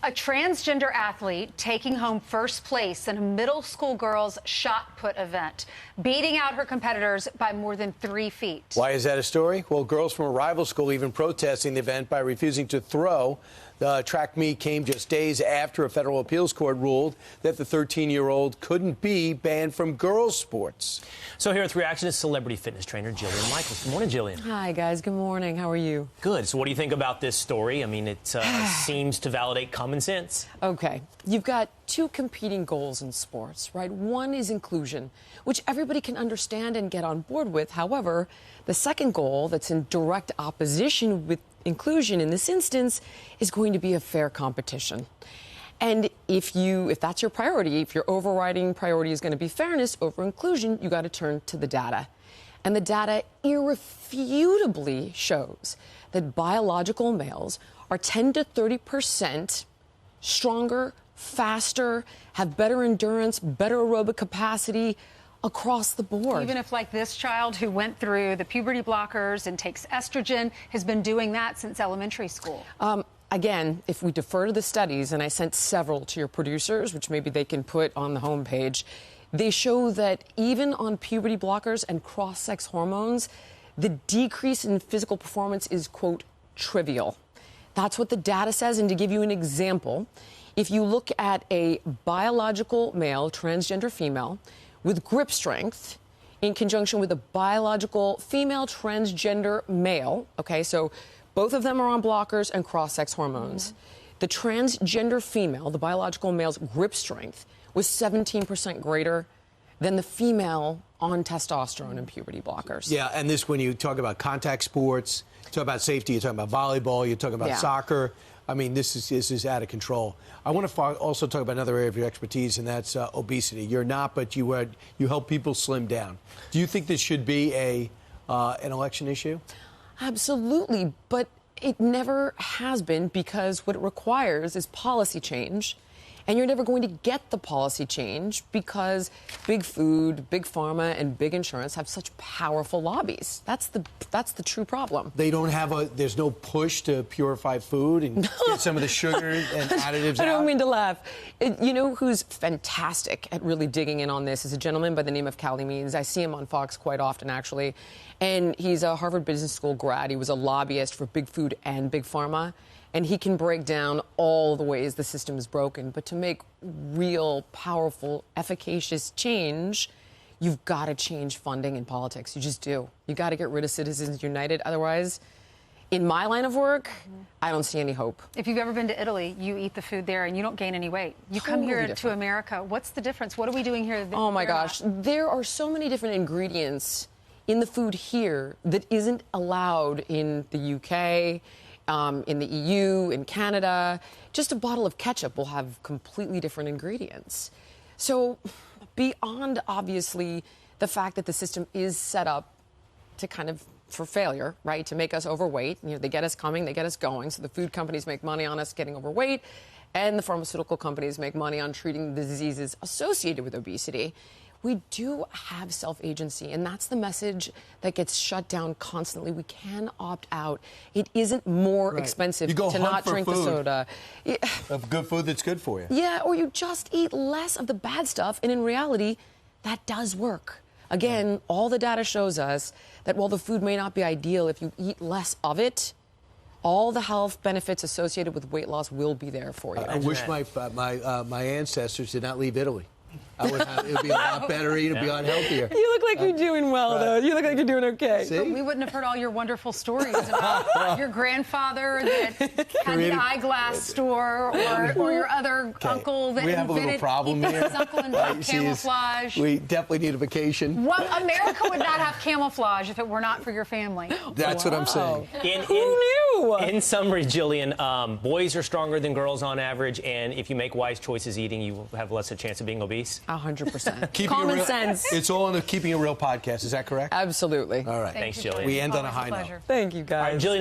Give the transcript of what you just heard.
A transgender athlete taking home first place in a middle school girls' shot put event, beating out her competitors by more than 3 feet. Why is that a story? Well, girls from a rival school even protesting the event by refusing to throw. The track meet came just days after a federal appeals court ruled that the 13-year-old couldn't be banned from girls' sports. So here with reaction is celebrity fitness trainer Jillian Michaels. Good morning, Jillian. Hi, guys. Good morning. How are you? Good. So what do you think about this story? I mean, it seems to validate common sense. Okay. You've got two competing goals in sports, right? One is inclusion, which everybody can understand and get on board with. However, the second goal that's in direct opposition with inclusion in this instance is going to be a fair competition. And if that's your priority, if your overriding priority is going to be fairness over inclusion, you got to turn to the data. And the data irrefutably shows that biological males are 10 to 30% stronger, faster, have better endurance, better aerobic capacity across the board. Even if, like this child who went through the puberty blockers and takes estrogen, has been doing that since elementary school. Again, if we defer to the studies, and I sent several to your producers, which maybe they can put on the homepage, they show that even on puberty blockers and cross-sex hormones, the decrease in physical performance is, quote, trivial. That's what the data says. And to give you an example, if you look at a biological male, transgender female, with grip strength in conjunction with a biological female transgender male, okay, so both of them are on blockers and cross-sex hormones. Mm-hmm. The transgender female, the biological male's grip strength, was 17% greater than the female on testosterone and puberty blockers. Yeah, and this, when you talk about contact sports, you talk about safety, you're talking about volleyball, you're talking about soccer. I mean, this is out of control. I want to also talk about another area of your expertise, and that's obesity. You're not, but you help people slim down. Do you think this should be an election issue? Absolutely, but it never has been, because what it requires is policy change. And you're never going to get the policy change because big food, big pharma, and big insurance have such powerful lobbies. That's the true problem. They don't have there's no push to purify food and get some of the sugar and additives out? I don't mean to laugh. You know who's fantastic at really digging in on this is a gentleman by the name of Kilmeade. I see him on Fox quite often, actually. And he's a Harvard Business School grad. He was a lobbyist for big food and big pharma. And he can break down all the ways the system is broken. But to make real, powerful, efficacious change, you've got to change funding in politics. You just do. You got to get rid of Citizens United. Otherwise, in my line of work, I don't see any hope. If you've ever been to Italy, you eat the food there and you don't gain any weight. You come here to America. What's the difference? What are we doing here? Oh, my gosh. There are so many different ingredients in the food here that isn't allowed in the UK, in the EU, in Canada. Just a bottle of ketchup will have completely different ingredients. So beyond, obviously, the fact that the system is set up to kind of for failure, right, to make us overweight. You know, they get us coming, they get us going. So the food companies make money on us getting overweight, and the pharmaceutical companies make money on treating the diseases associated with obesity. We do have self-agency, and that's the message that gets shut down constantly. We can opt out. It isn't more expensive to not drink the soda. Of good food that's good for you. Yeah, or you just eat less of the bad stuff, and in reality, that does work. Again, all the data shows us that while the food may not be ideal, if you eat less of it, all the health benefits associated with weight loss will be there for you. I wish my ancestors did not leave Italy. It would be a lot better, it would be a lot healthier. You look like you're doing well, though. You look like you're doing okay. But we wouldn't have heard all your wonderful stories about your grandfather that had the eyeglass store, or your other uncle that we have a little problem here. His uncle invented camouflage. We definitely need a vacation. Well, America would not have camouflage if it were not for your family. That's what I'm saying. Who knew? In summary, Jillian, boys are stronger than girls on average, and if you make wise choices eating, you have less a chance of being obese. 100%. Common sense. It's all on the Keeping It Real podcast. Is that correct? Absolutely. All right. Thanks, Jillian. We end on a high note. Thank you, guys. All right, Jillian.